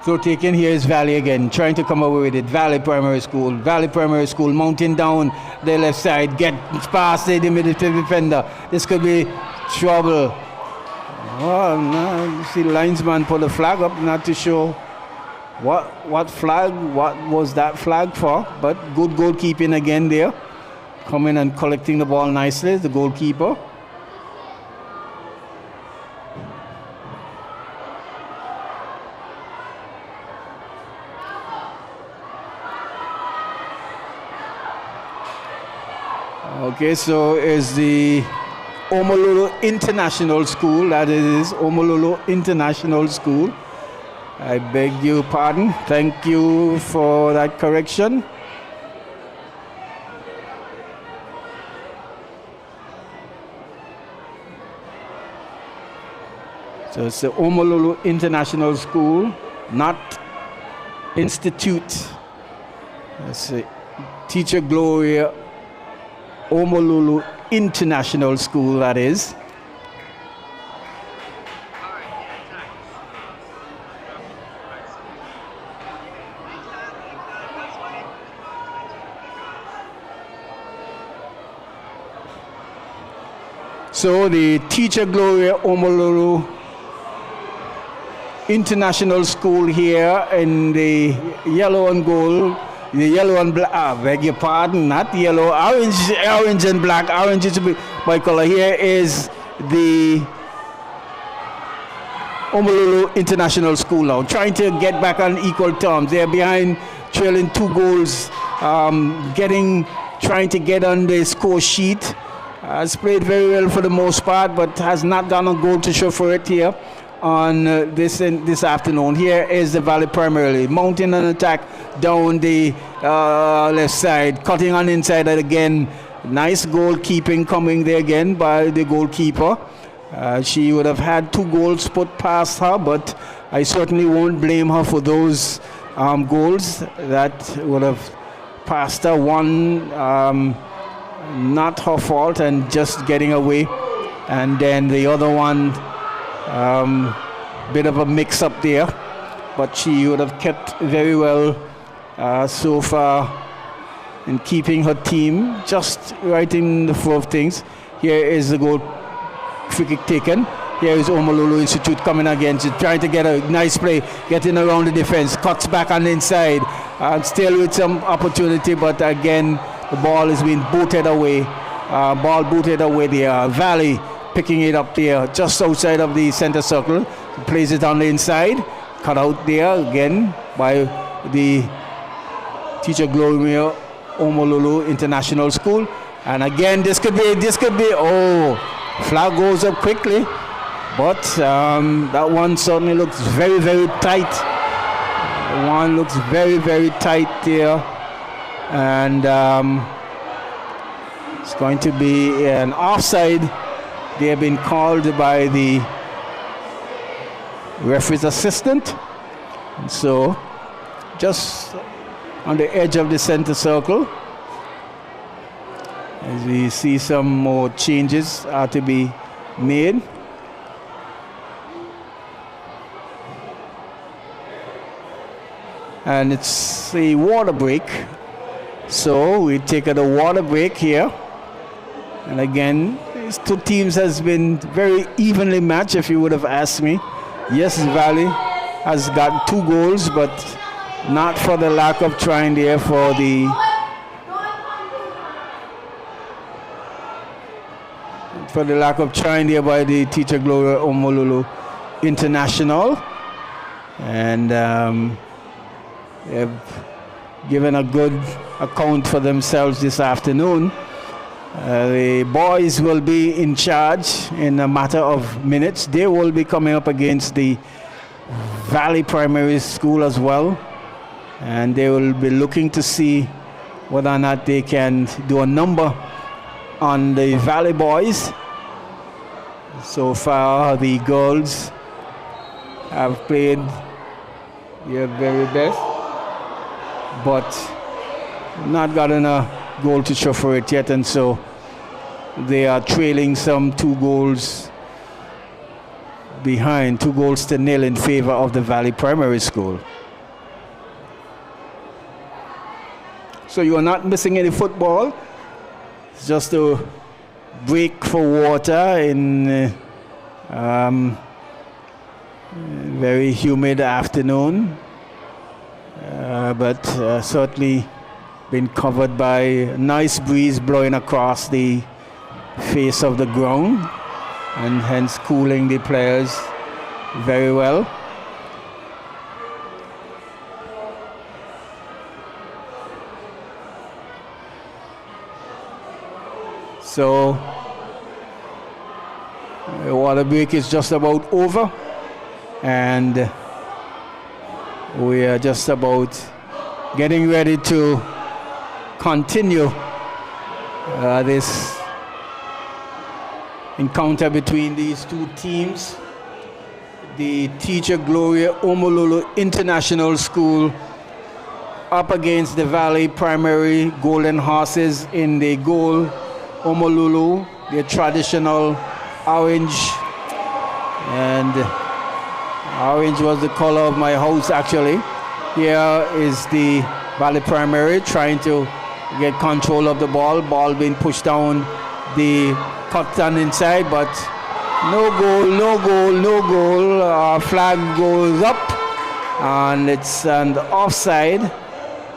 So taken, here is Valley again, trying to come away with it. Valley Primary School mounting down the left side, get past the middle defender. This could be trouble. Oh, no, you see the linesman put the flag up, not too sure what was that flag for, but good goalkeeping again there. Coming and collecting the ball nicely, the goalkeeper. Okay, so is the Omololu International School, that is Omololu International School. I beg your pardon. Thank you for that correction. So it's the Omololu International School, not Institute. That's it. Teacher Gloria Omololu International School, that is. So the Teacher Gloria Omololu International School here in the yellow and gold. The yellow and black, beg your pardon, not yellow, orange and black. Orange is my color. Here is the Omololu International School now, trying to get back on equal terms. They're behind, trailing 2 goals, trying to get on the score sheet. Has played very well for the most part, but has not done a goal to show for it here on this afternoon. Here is the Valley Primarily mounting an attack down the left side, cutting on inside again. Nice goalkeeping coming there again by the goalkeeper. She would have had 2 goals put past her, but I certainly won't blame her for those goals that would have passed her. One not her fault and just getting away, and then the other one bit of a mix-up there, but she would have kept very well so far in keeping her team just right in the flow of things. Here is the goal, free kick taken. Here is Omololu Institute coming again. She's trying to get a nice play, getting around the defense, cuts back on the inside, still with some opportunity, but again the ball is being booted away. Ball booted away there. Valley picking it up there just outside of the center circle, plays it on the inside, cut out there again by the Teacher Gloria Omololu International School. And again, this could be, oh, flag goes up quickly, but that one certainly looks very, very tight. One looks very, very tight there, and it's going to be an offside. They have been called by the referee's assistant, and so just on the edge of the center circle, as we see some more changes are to be made. And it's a water break, so we take a water break here. And again, these 2 teams has been very evenly matched, if you would have asked me. Yes, Valley has got 2 goals, but not for the lack of trying there for the by the Teacher Gloria Omololu International. And they've given a good account for themselves this afternoon. The boys will be in charge in a matter of minutes. They will be coming up against the Valley Primary School as well, and they will be looking to see whether or not they can do a number on the Valley boys. So far, the girls have played their very best, but not gotten a goal to show for it yet, and so they are trailing some 2 goals behind, 2-0 in favor of the Valley Primary School. So you are not missing any football. It's just a break for water in very humid afternoon, but certainly been covered by a nice breeze blowing across the face of the ground, and hence cooling the players very well. So the water break is just about over, and we are just about getting ready to continue this encounter between these 2 teams. The Teacher Gloria Omololu International School up against the Valley Primary Golden Horses. In the goal, Omololu, their traditional orange, and orange was the color of my house actually. Here is the Valley Primary trying to get control of the ball being pushed down the cut down inside, but No goal, no goal, no goal. Flag goes up, and it's an offside.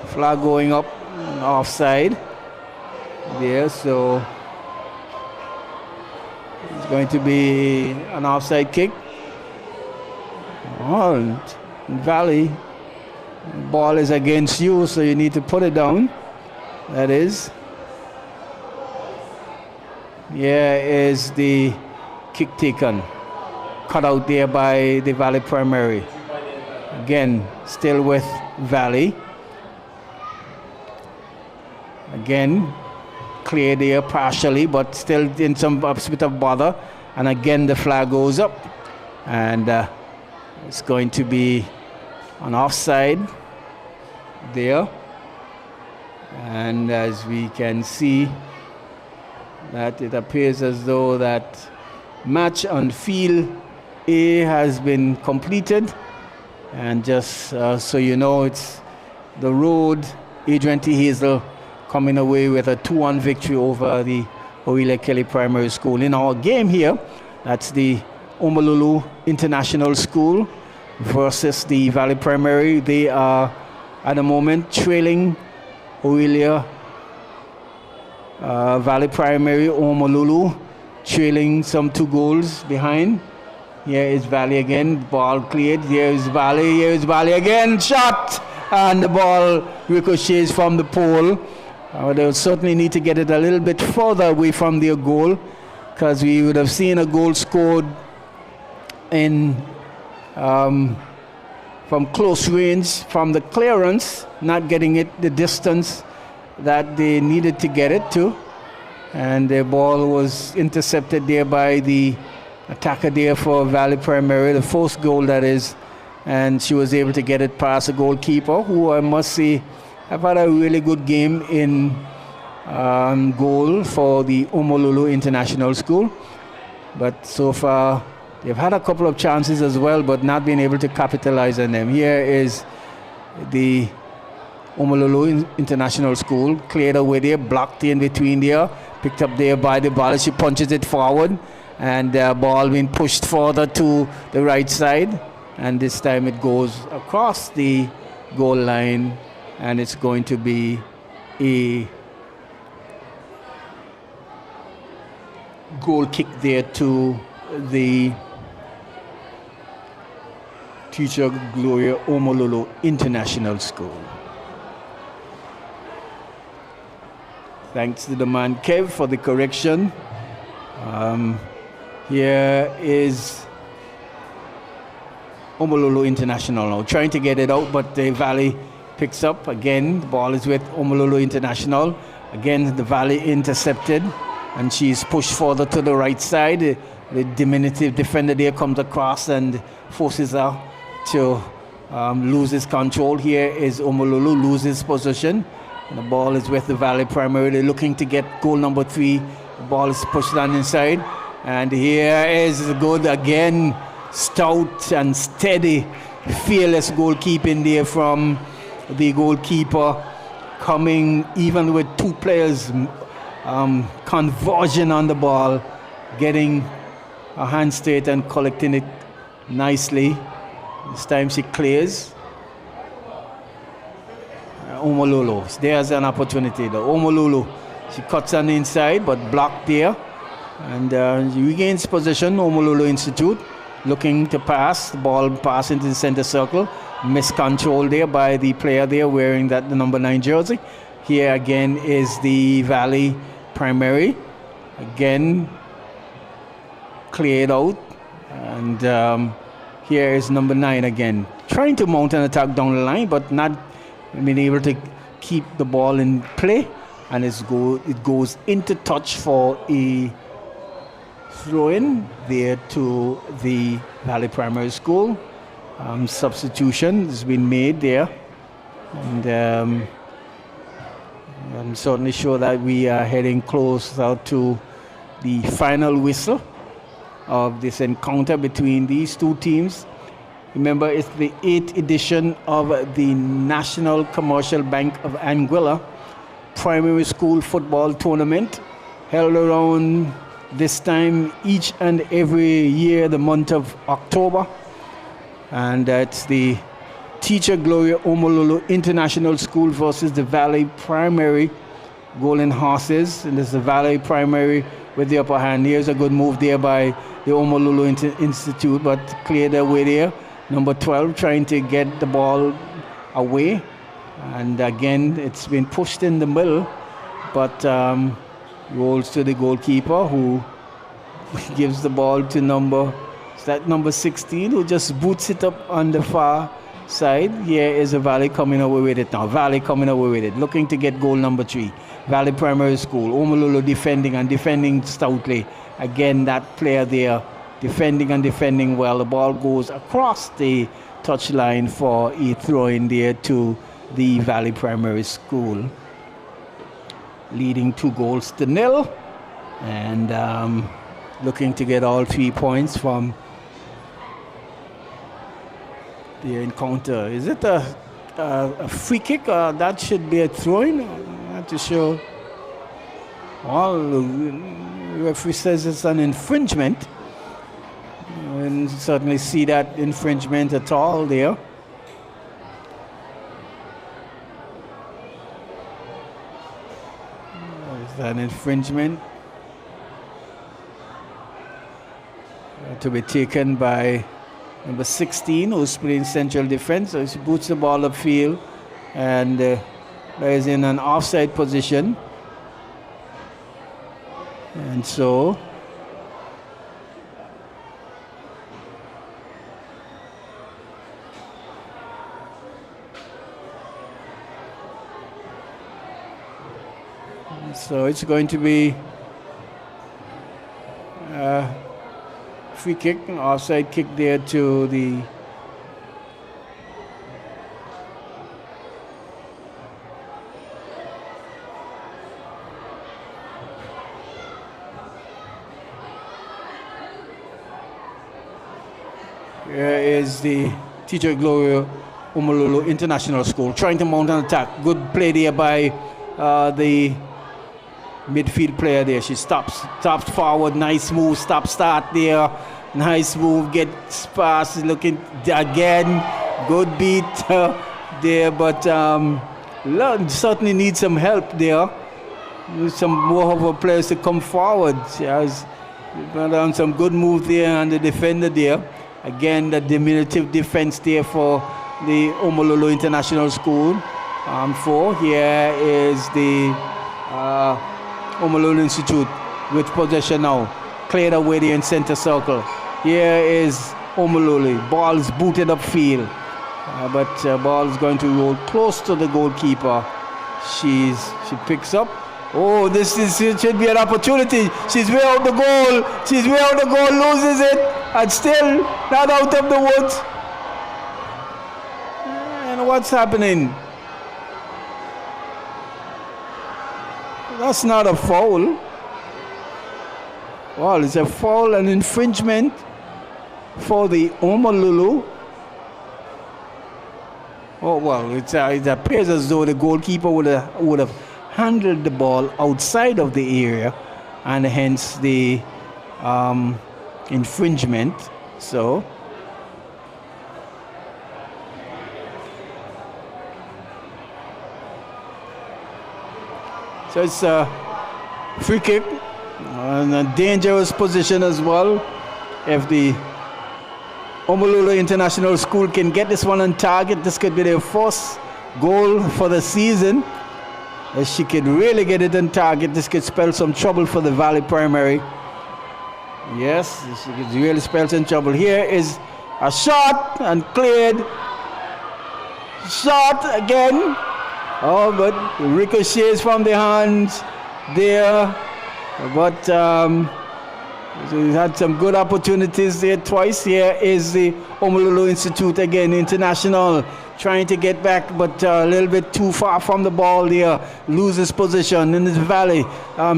Flag going up, offside. There, so it's going to be an offside kick. Oh, Valley, ball is against you, so you need to put it down. That is. Here is the kick taken, cut out there by the Valley Primary. Again, still with Valley. Again, clear there partially, but still in some bit of bother. And again, the flag goes up, and it's going to be an offside there. And as we can see, that it appears as though that match on field A has been completed. And just so you know, it's the road, Adrian T. Hazel coming away with a 2-1 victory over the Orillia Kelly Primary School. In our game here, that's the Omololu International School versus the Valley Primary. They are at the moment trailing Orillia Valley Primary, Omololu trailing some 2 goals behind. Here is Valley again, ball cleared. Here is Valley again, shot! And the ball ricochets from the pole. They'll certainly need to get it a little bit further away from their goal, because we would have seen a goal scored in from close range, from the clearance, not getting it the distance that they needed to get it to. And the ball was intercepted there by the attacker there for Valley Primary, the first goal that is, and she was able to get it past the goalkeeper, who I must say have had a really good game in goal for the Omololu International School. But so far, they've had a couple of chances as well, but not been able to capitalize on them. Here is the Omololu International School, cleared away there, blocked in between there, picked up there by the ball. She punches it forward, and the ball being pushed further to the right side. And this time it goes across the goal line, and it's going to be a goal kick there to the Teacher Gloria Omololu International School. Thanks to the man Kev for the correction. Here is Omololu International now, trying to get it out, but the Valley picks up. Again, the ball is with Omololu International. Again, the Valley intercepted, and she's pushed further to the right side. The diminutive defender there comes across and forces her to lose his control. Here is Omololu, loses position. And the ball is with the Valley Primary. They're looking to get goal number 3. The ball is pushed down inside. And here is good again, stout and steady, fearless goalkeeping there from the goalkeeper, coming even with 2 players, conversion on the ball, getting a hand straight and collecting it nicely. This time she clears. Omololu, there's an opportunity. The Omololu, she cuts on the inside, but blocked there. And she regains position. Omololu Institute looking to pass. The ball pass into the center circle. Miscontrol there by the player there wearing the number 9 jersey. Here again is the Valley Primary. Again, cleared out. And here is number 9 again. Trying to mount an attack down the line, but not being able to keep the ball in play. And it goes into touch for a throw-in there to the Valley Primary School. Substitution has been made there. And I'm certainly sure that we are heading closer to the final whistle of this encounter between these 2 teams. Remember, it's the 8th edition of the National Commercial Bank of Anguilla Primary School Football Tournament, held around this time each and every year, the month of October. And that's the Teacher Gloria Omololu International School versus the Valley Primary Golden Horses. And this is the Valley Primary with the upper hand. Here's a good move there by the Omololu Institute, but cleared away there. Number 12 trying to get the ball away. And again, it's been pushed in the middle, but rolls to the goalkeeper, who gives the ball to number 16, who just boots it up on the far side. Here is a Valley coming away with it now. Valley coming away with it, looking to get goal number 3. Valley Primary School. Omololu defending stoutly. Again, that player there defending well. The ball goes across the touchline for a throw-in there to the Valley Primary School, leading 2-0, and looking to get all 3 points from the encounter. Is it a free kick? That should be a throw-in. I'm not too sure. Well, the referee says it's an infringement. You didn't certainly see that infringement at all there. Is that an infringement? To be taken by number 16, who's playing central defense. So he boots the ball upfield and is in an offside position. And so it's going to be free kick, an offside kick there to the here is the Teacher Gloria Omololu International School trying to mount an attack. Good play there by the midfield player there. She stops forward, nice move, start there, nice move, gets past, looking again, good beat there, but certainly needs some help there. Need some more of our players to come forward. She has done some good move there and the defender there. Again, the diminutive defense there for the Omololu International School. Here is the Omololu Institute with possession now. Cleared away there in center circle. Here is Omololu. Ball's booted upfield. But ball's going to roll close to the goalkeeper. She picks up. Oh, it should be an opportunity. She's way out the goal. Loses it. And still not out of the woods. And what's happening? That's not a foul. Well, it's a foul and infringement for the Omololu. Oh, well, it appears as though the goalkeeper would have handled the ball outside of the area, and hence the infringement. So it's a free kick and a dangerous position as well. If the Omololu International School can get this one on target, this could be their first goal for the season. If she could really get it on target, this could spell some trouble for the Valley Primary. Yes, she could really spell some trouble. Here is a shot and cleared. Shot again. Oh, but ricochets from the hands there. But he's had some good opportunities there twice. Here is the Omololu Institute again, international, trying to get back, but a little bit too far from the ball there. Loses position in this Valley,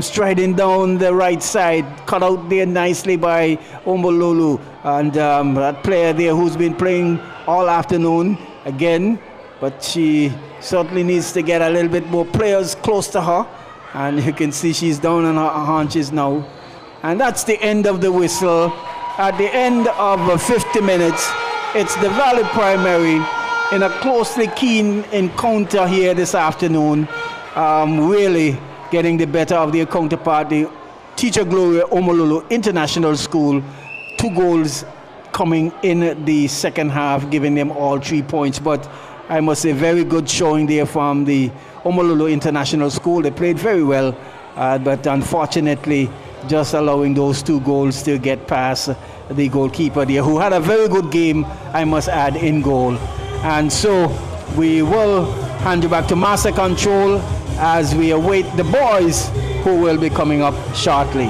striding down the right side. Cut out there nicely by Omololu. And that player there who's been playing all afternoon again. But she certainly needs to get a little bit more players close to her. And you can see she's down on her haunches now. And that's the end of the whistle. At the end of 50 minutes, it's the Valley Primary in a closely keen encounter here this afternoon, really getting the better of their counterpart, the Teacher Gloria Omololo International School. 2 goals coming in the second half, giving them all 3 points. But I must say, very good showing there from the Omololo International School. They played very well, but unfortunately, just allowing those 2 goals to get past the goalkeeper there, who had a very good game, I must add, in goal. And so we will hand you back to Master Control as we await the boys who will be coming up shortly.